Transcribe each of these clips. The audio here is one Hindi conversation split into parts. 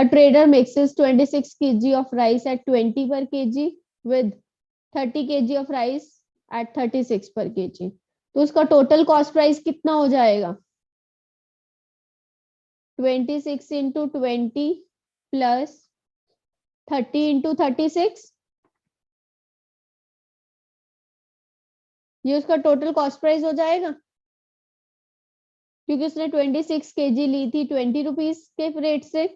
trader mixes 26 kg of rice at 20 per kg with 30 kg of rice at 36 per kg. तो उसका टोटल कॉस्ट प्राइस कितना हो जाएगा? 26 इंटू 20 प्लस 30 इंटू 36, ये उसका टोटल कॉस्ट प्राइस हो जाएगा, क्योंकि उसने 26 केजी ली थी 20 रुपीज के रेट से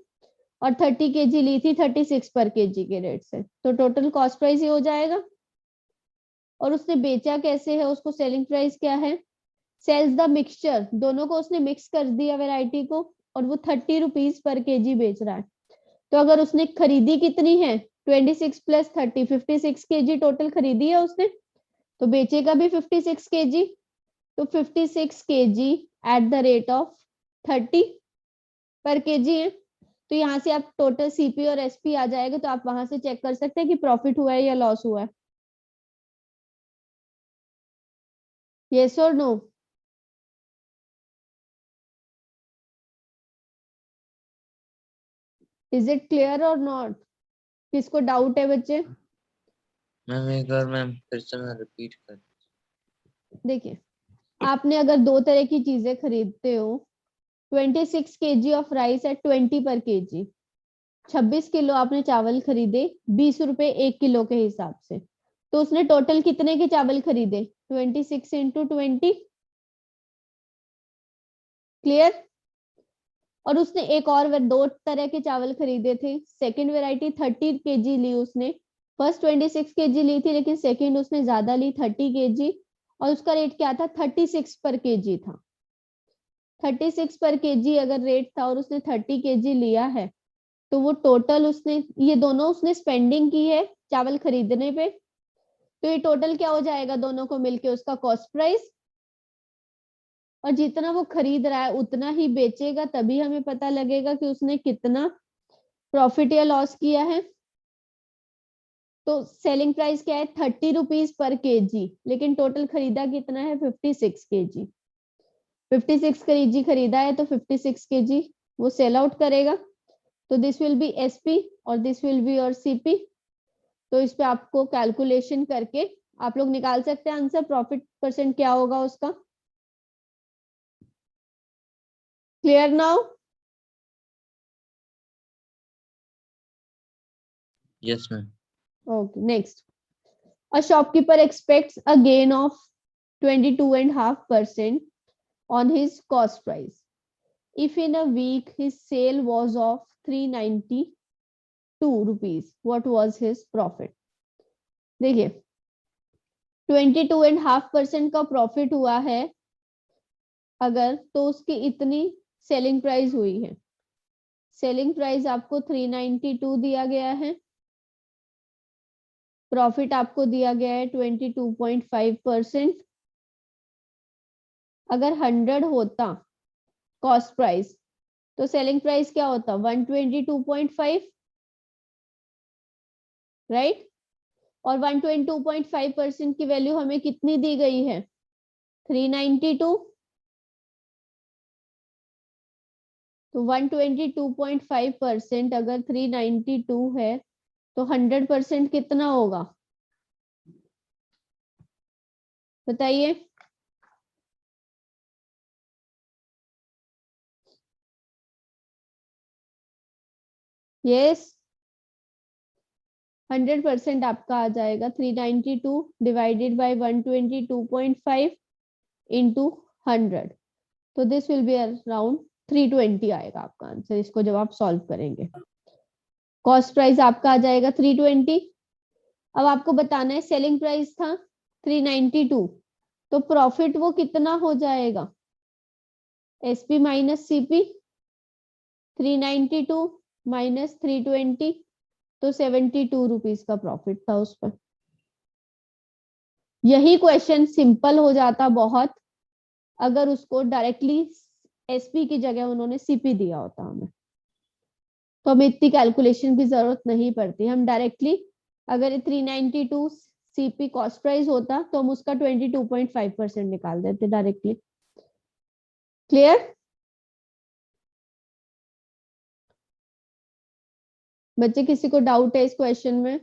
और 30 केजी ली थी 36 पर केजी के रेट से, तो टोटल कॉस्ट प्राइस ही हो जाएगा। और उसने बेचा कैसे है, उसको सेलिंग प्राइस क्या है? सेल्स द मिक्सचर, दोनों को उसने मिक्स कर दिया वैरायटी को, और वो 30 रुपीज पर केजी बेच रहा है। तो अगर उसने खरीदी कितनी है, 26 प्लस 30, 56 केजी टोटल खरीदी है उसने, तो बेचेगा भी 56 केजी। तो 56 KG eight the rate of 30 पर केजी है। तो यहाँ से आप टोटल सीपी और एसपी आ जाएगा, तो आप वहां से चेक कर सकते हैं कि प्रॉफिट हुआ है या लॉस हुआ है। यस और नो? इज इट क्लियर और नॉट? किसको डाउट है बच्चे? मैम एक बार मैम फिर से मैं रिपीट कर। देखिए, आपने अगर दो तरह की चीजें खरीदते हो, 26 केजी ऑफ राइस एट 20 पर केजी, 26 किलो आपने चावल खरीदे 20 रुपए 1 किलो के हिसाब से, तो उसने टोटल कितने के चावल खरीदे? 26 इंटू 20। क्लियर? और उसने एक और दो तरह के चावल खरीदे थे। सेकंड वेराइटी 30 केजी ली उसने, फर्स्ट 26 केजी ली थी, लेकिन सेकंड उसने ज्यादा ली 30 केजी, और उसका रेट क्या था? 36 पर केजी था। 36 पर केजी अगर रेट था और उसने 30 केजी लिया है, तो वो टोटल उसने, ये दोनों उसने स्पेंडिंग की है चावल खरीदने पे, तो ये टोटल क्या हो जाएगा दोनों को मिलके? उसका कॉस्ट प्राइस। और जितना वो खरीद रहा है उतना ही बेचेगा, तभी हमें पता लगेगा कि उसने कितना प्रॉफिट या लॉस किया है। तो सेलिंग प्राइस क्या है? 30 रुपीज पर केजी, लेकिन टोटल खरीदा कितना है? 56 केजी। 56 केजी खरीदा है, तो 56 केजी वो सेल आउट करेगा। तो दिस विल बी एसपी और दिस विल बी और सीपी। तो इस पे आपको कैलकुलेशन करके आप लोग निकाल सकते हैं आंसर, प्रॉफिट परसेंट क्या होगा उसका। Clear now? Yes ma'am. Okay, next. A shopkeeper expects a gain of 22.5% on his cost price. If in a week his sale was of 392 rupees, what was his profit? देखिए, 22.5% का प्रॉफिट हुआ है अगर, तो उसकी इतनी सेलिंग प्राइस हुई है। सेलिंग प्राइस आपको 392 दिया गया है, प्रॉफिट आपको दिया गया है 22.5%। अगर 100 होता कॉस्ट प्राइस, तो सेलिंग प्राइस क्या होता? 122.5, राइट? और 122.5% की वैल्यू हमें कितनी दी गई है? 392। तो 122.5% अगर 392 है, तो 100% कितना होगा? बताइए। यस, 100% आपका आ जाएगा 392 डिवाइडेड बाय 122.5 इंटू 100, तो दिस विल बी अराउंड 320 आएगा आपका आंसर, इसको जब आप सॉल्व करेंगे। कॉस्ट प्राइस आपका आ जाएगा 320। अब आपको बताना है सेलिंग प्राइस था 392, तो प्रॉफिट वो कितना हो जाएगा? एसपी माइनस सीपी, 392 माइनस 320, तो 72 रुपीज का प्रॉफिट था उस पर। यही क्वेश्चन सिंपल हो जाता बहुत अगर उसको डायरेक्टली एसपी की जगह उन्होंने सीपी दिया होता हमें, तो हमें इतनी कैलकुलेशन की जरूरत नहीं पड़ती। हम डायरेक्टली, अगर 392 सीपी कॉस्ट प्राइस होता, तो हम उसका 22.5% निकाल देते डायरेक्टली। क्लियर? बच्चे किसी को डाउट है इस क्वेश्चन में?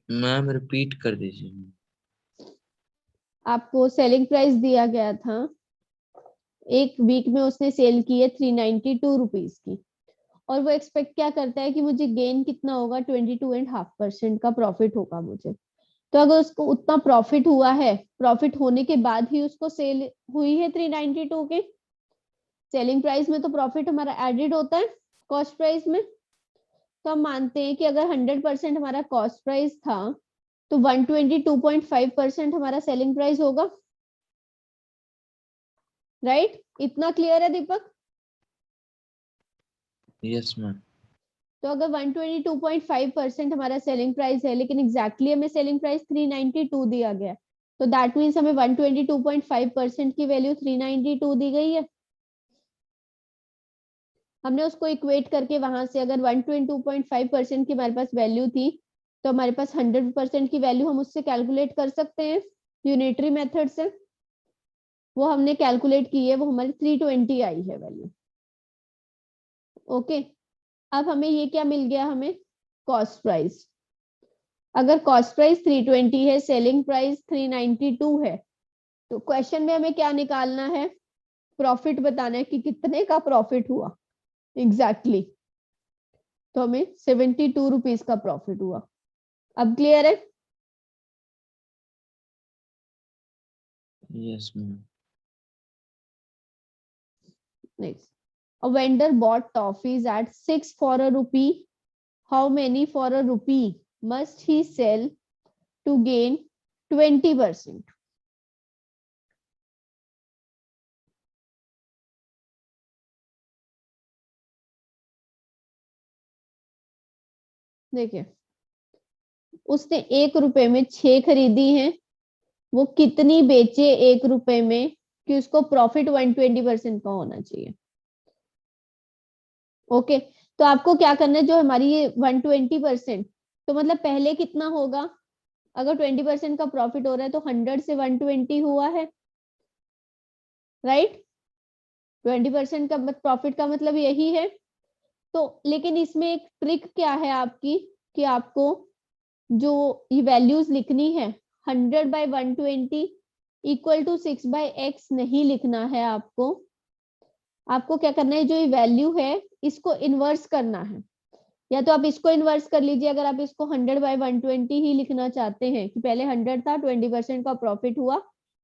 मैम रिपीट कर दीजिए। आपको सेलिंग प्राइस दिया गया था, एक वीक में उसने सेल की है 392 रुपीज की, और वो एक्सपेक्ट क्या करता है कि मुझे गेन कितना होगा, 22.5% का प्रॉफिट होगा मुझे। तो अगर उसको उतना प्रॉफिट हुआ है, प्रॉफिट होने के बाद ही उसको सेल हुई है 392 के, सेलिंग प्राइस में तो प्रॉफिट हमारा एडेड होता है कॉस्ट प्राइस में। तो हम मानते हैं कि अगर 100% हमारा कॉस्ट प्राइस था तो 122.5% हमारा सेलिंग प्राइस होगा, राइट? इतना क्लियर है दीपक? Yes ma'am. तो अगर 122.5% हमारा सेलिंग प्राइस है, लेकिन एग्जैक्टली हमें सेलिंग प्राइस 392 दिया गया, तो दैट मीन्स हमें 122.5% की वैल्यू 392 दी गई है। हमने उसको इक्वेट करके वहां से अगर 122.5% की हमारे पास वैल्यू थी, तो हमारे पास 100% की वैल्यू हम उससे कैलकुलेट कर सकते हैं यूनिटरी मेथड से। वो हमने कैलकुलेट की है, वो हमारी 320 आई है वैल्यू। ओके, अब हमें ये क्या मिल गया, हमें कॉस्ट प्राइस। अगर कॉस्ट प्राइस 320 है, सेलिंग प्राइस 392 है, तो क्वेश्चन में हमें क्या निकालना है, प्रॉफिट बताना है कि कितने का प्रॉफिट हुआ एग्जैक्टली exactly। तो हमें 72 रुपीज का प्रॉफिट हुआ। अब क्लियर है? Yes ma'am. Next, a vendor bought toffees at 6 for a rupee, how many for a rupee must he sell to gain 20%? देखिए, उसने 1 रुपए में 6 खरीदी है, वो कितनी बेचे 1 रुपए में कि उसको प्रॉफिट 120% का होना चाहिए। ओके, तो आपको क्या करना है, जो हमारी ये 120%, तो मतलब पहले कितना होगा, अगर 20% का प्रॉफिट हो रहा है तो 100 से 120 हुआ है, राइट? 20% का प्रॉफिट का मतलब यही है। तो लेकिन इसमें एक ट्रिक क्या है आपकी, कि आपको जो ये वैल्यूज लिखनी है, 100/120 इक्वल टू 6/x नहीं लिखना है आपको। आपको क्या करना है, जो ये वैल्यू है इसको इन्वर्स करना है, या तो आप इसको इन्वर्स कर लीजिए, अगर आप इसको 100/120 ही लिखना चाहते हैं कि पहले 100 था, 20% का प्रॉफिट हुआ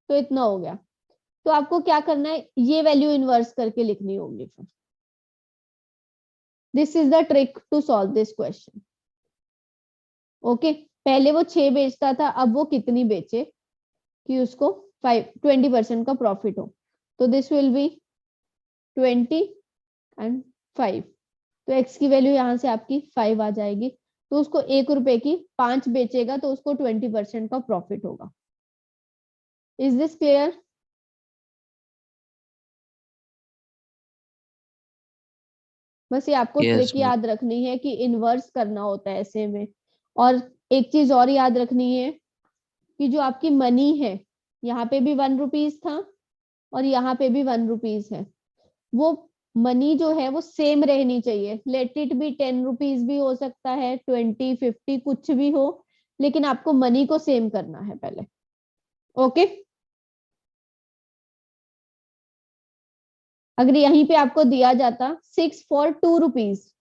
तो इतना हो गया, तो आपको क्या करना है, ये वैल्यू इन्वर्स करके लिखनी होगी फिर। This is the trick to solve this question. Okay, पहले वो 6 बेचता था, अब वो कितनी बेचे कि उसको 20% का प्रॉफिट हो, तो दिस विल बी 20 एंड 5, तो x की वैल्यू यहाँ से आपकी 5 आ जाएगी, तो उसको 1 रुपए की 5 बेचेगा तो उसको 20% का प्रॉफिट होगा। Is this clear? बस ये आपको यस ट्रिक मैम। याद रखनी है कि इन्वर्स करना होता है ऐसे में। और एक चीज और याद रखनी है कि जो आपकी मनी है, यहाँ पे भी 1 रुपीज था और यहाँ पे भी 1 रुपीज है, वो मनी जो है वो सेम रहनी चाहिए। लेट इट बी 10 रुपीज भी हो सकता है, 20, 50 कुछ भी हो, लेकिन आपको मनी को सेम करना है पहले। ओके, अगर यहीं पे आपको दिया जाता 6 for 2 रुपीज,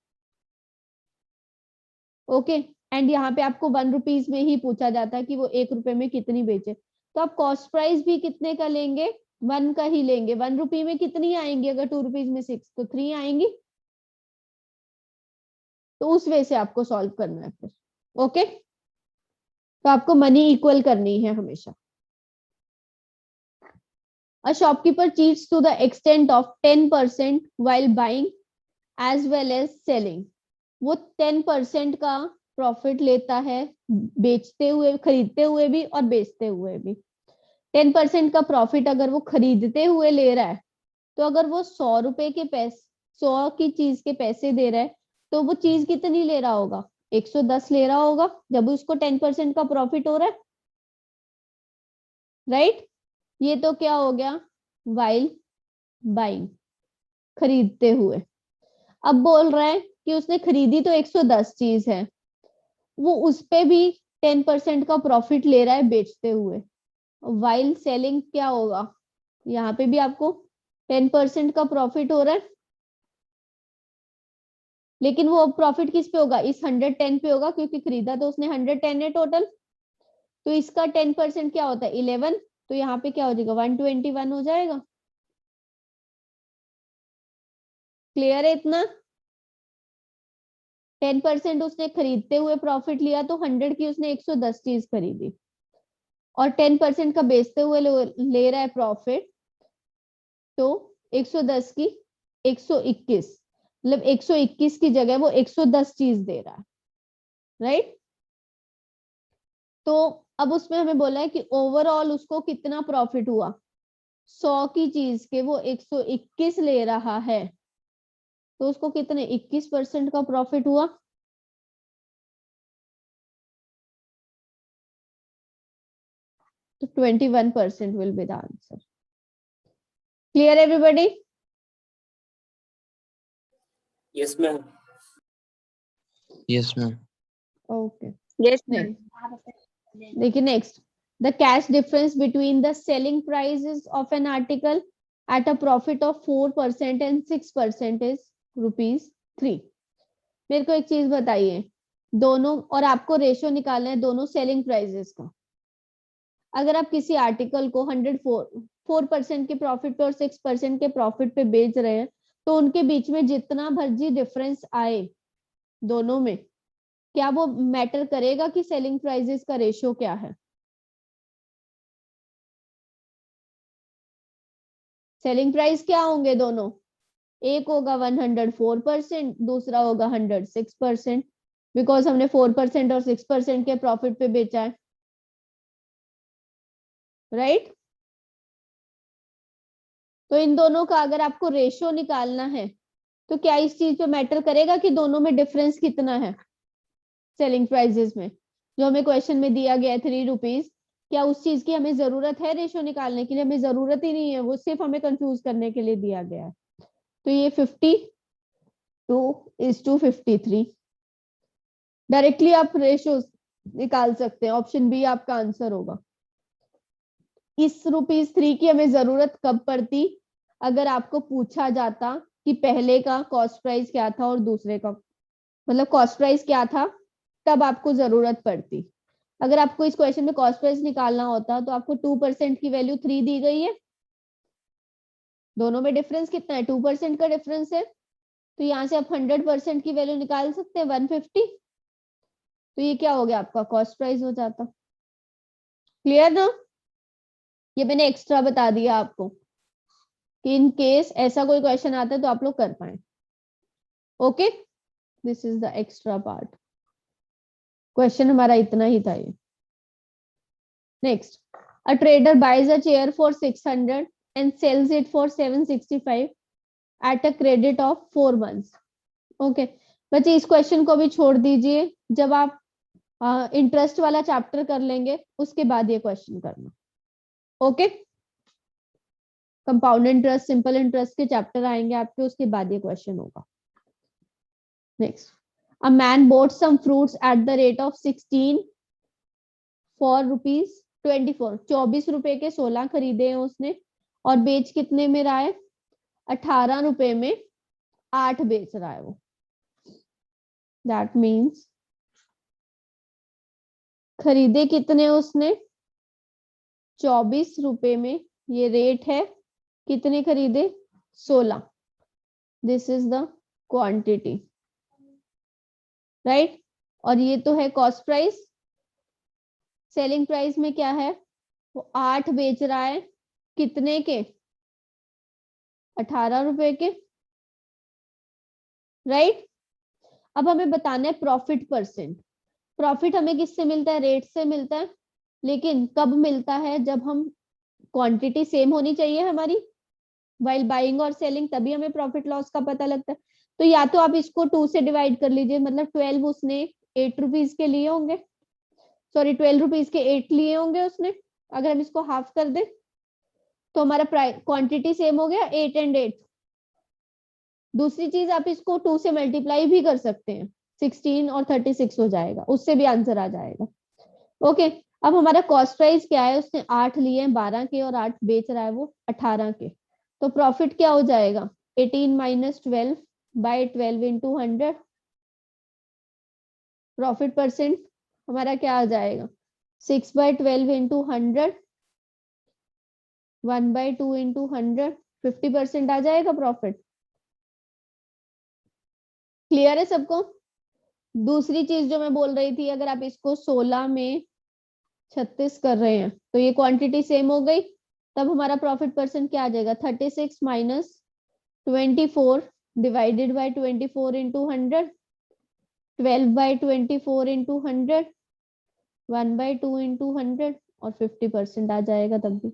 ओके, एंड यहाँ पे आपको 1 रुपीज में ही पूछा जाता कि वो 1 रुपए में कितनी बेचे, तो आप कॉस्ट प्राइस भी कितने का लेंगे, 1 का ही लेंगे। 1 रुपी में कितनी आएंगी, अगर 2 रुपीज में 6 तो 3 आएंगी। तो उस वे से आपको सॉल्व करना है फिर। ओके, तो आपको मनी इक्वल करनी है हमेशा। A shopkeeper cheats to the extent of 10% while buying as well as selling. वो 10% का प्रॉफिट लेता है, बेचते हुए, खरीदते हुए भी और बेचते हुए भी। 10% का प्रॉफिट अगर वो खरीदते हुए ले रहा है, तो अगर वो 100 रुपए के पैसे, 100 की चीज के पैसे दे रहा है, तो वो चीज कितनी ले रहा होगा, 110 ले रहा होगा, जब उसको 10% का प्रॉफिट हो रहा है, राइट? ये तो क्या हो गया, वाइल बाइंग। खरीदते हुए। अब बोल रहा है कि उसने खरीदी तो 110 चीज है, वो उस पे भी 10% का प्रॉफिट ले रहा है बेचते हुए। वाइल सेलिंग क्या होगा, यहाँ पे भी आपको 10% का प्रॉफिट हो रहा है, लेकिन वो प्रॉफिट किस पे होगा, इस 110 पे होगा, क्योंकि खरीदा तो उसने 110 है टोटल। तो इसका 10% क्या होता है 11, तो यहाँ पे क्या हो जाएगा 121 हो जाएगा। क्लियर है इतना। 10% उसने खरीदते हुए प्रॉफिट लिया, तो 100 की उसने 110 चीज खरीदी, और 10% का बेचते हुए ले रहा है प्रॉफिट, तो 110 की 121, मतलब 121 की जगह वो 110 चीज दे रहा है, राइट। तो अब उसमें हमें बोला है कि ओवरऑल उसको कितना प्रॉफिट हुआ, 100 की चीज के वो 121 ले रहा है, तो उसको कितने 21% का प्रॉफिट हुआ। तो 21% will be the answer. Clear everybody. Yes ma'am. Yes, ma'am. Okay, Yes, ma'am. देखिए next, the cash difference between the selling prices of an article at a profit of 4% and 6% is ₹3। मेरे को एक चीज बताइए, दोनों, और आपको रेशियो निकालना है दोनों सेलिंग प्राइसेस का। अगर आप किसी आर्टिकल को 4% के प्रॉफिट पे और 6% के प्रॉफिट पे बेच रहे हैं, तो उनके बीच में जितना भर्जी डिफरेंस आए दोनों में, क्या वो मैटर करेगा कि सेलिंग प्राइसेस का रेशियो क्या है। सेलिंग प्राइस क्या होंगे दोनों, एक होगा 104%, दूसरा होगा 106%, बिकॉज हमने 4% और 6% के प्रॉफिट पे बेचा है, राइट। तो इन दोनों का अगर आपको रेशियो निकालना है, तो क्या इस चीज पे मैटर करेगा कि दोनों में डिफरेंस कितना है सेलिंग प्राइसेस में, जो हमें क्वेश्चन में दिया गया है ₹3, क्या उस चीज की हमें जरूरत है रेशियो निकालने के लिए, हमें जरूरत ही नहीं है, वो सिर्फ हमें कंफ्यूज करने के लिए दिया गया है। तो ये 52:53, डायरेक्टली आप रेशियो निकाल सकते हैं, ऑप्शन बी आपका आंसर होगा। इस ₹3 की हमें जरूरत कब पड़ती, अगर आपको पूछा जाता कि पहले का कॉस्ट प्राइस क्या था और दूसरे का, मतलब कॉस्ट प्राइस क्या था, तब आपको जरूरत पड़ती। अगर आपको इस क्वेश्चन में कॉस्ट प्राइस निकालना होता, तो आपको 2% की वैल्यू 3 दी गई है, दोनों में डिफरेंस कितना है 2% का डिफरेंस है, तो यहाँ से आप 100% की वैल्यू निकाल सकते हैं 150, तो ये क्या हो गया आपका कॉस्ट प्राइस हो जाता। क्लियर ना, ये मैंने एक्स्ट्रा बता दिया आपको कि इन केस ऐसा कोई क्वेश्चन आता है तो आप लोग कर पाए। Okay, this is the extra part, question हमारा इतना ही था ये। Next, a trader buys a chair for 600 and sells it for 765 at a credit of 4 months। Okay बच्चे, इस क्वेश्चन को भी छोड़ दीजिए, जब आप इंटरेस्ट वाला चैप्टर कर लेंगे उसके बाद ये क्वेश्चन करना। Okay, compound interest, simple interest के चैप्टर आएंगे आपके, उसके बाद ये क्वेश्चन होगा। Next, a man bought some fruits at the rate of 16 for ₹24, 24 रुपए के 16 खरीदे हैं उसने, और बेच कितने में रहा है 18 रुपए में 8 बेच रहा है वो। दैट मीन्स खरीदे कितने उसने 24 रुपए में, ये रेट है, कितने खरीदे 16, this is the quantity, right. और ये तो है कॉस्ट प्राइस, सेलिंग प्राइस में क्या है, वो 8 बेच रहा है, कितने के 18 रुपए के, राइट। अब हमें बताना है प्रॉफिट परसेंट। प्रॉफिट हमें किससे मिलता है, रेट से मिलता है, लेकिन कब मिलता है, जब हम क्वांटिटी सेम होनी चाहिए हमारी वाइल बाइंग और सेलिंग, तभी हमें प्रॉफिट लॉस का पता लगता है। तो या तो आप इसको 2 से डिवाइड कर लीजिए, मतलब 12 उसने 8 रुपीज के लिए होंगे, सॉरी 12 रुपीज के 8 लिए होंगे उसने, अगर हम इसको हाफ कर दे तो हमारा क्वांटिटी सेम हो गया 8 and 8, दूसरी चीज आप इसको 2 से मल्टीप्लाई भी कर सकते हैं, 16 और 36 हो जाएगा, उससे भी आंसर आ जाएगा। ओके, अब हमारा कॉस्ट प्राइस क्या है, उसने 8 लिए हैं 12 के और 8 बेच रहा है वो 18 के, तो प्रॉफिट क्या हो जाएगा 18 minus 12 by 12 into 100। Profit percent हमारा क्या आ जाएगा 6 बाय 12 इंटू 100, 1 बाय 2 इंटू 100, 50% आ जाएगा प्रॉफिट। क्लियर है सबको? दूसरी चीज जो मैं बोल रही थी, अगर आप इसको 16 में 36 कर रहे हैं तो ये क्वांटिटी सेम हो गई, तब हमारा प्रॉफिट परसेंट क्या आ जाएगा 36 minus 24 divided by 24 into 100, 12 by 24 into 100, 1 by 2 into 100 और 50% आ जाएगा तब भी।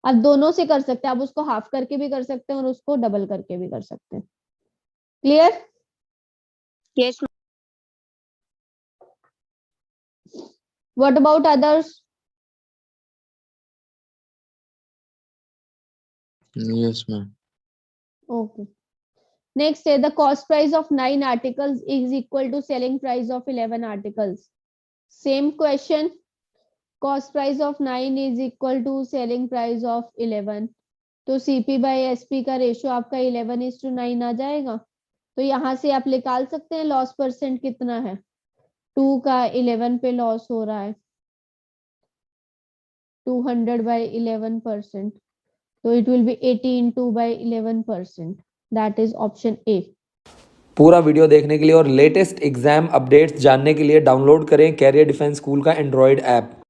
आप दोनों से कर सकते हैं, आप उसको हाफ करके भी कर सकते हैं और उसको डबल करके भी कर सकते हैं। Clear? Yes, what about others? Yes, ma'am. Okay. Next है the cost price of 9 articles is equal to selling price of 11 articles. Same question. Cost price of 9 is equal to selling price of 11. तो CP by SP का रेशियो आपका 11:9 आ जाएगा। तो यहाँ से आप निकाल सकते हैं लॉस परसेंट कितना है, 2 का 11 पे लॉस हो रहा है 200 by 11%, तो it will be 82 by 11%. That is option A. पूरा वीडियो देखने के लिए और लेटेस्ट एग्जाम अपडेट्स जानने के लिए डाउनलोड करें कैरियर डिफेंस स्कूल का एंड्रॉयड ऐप।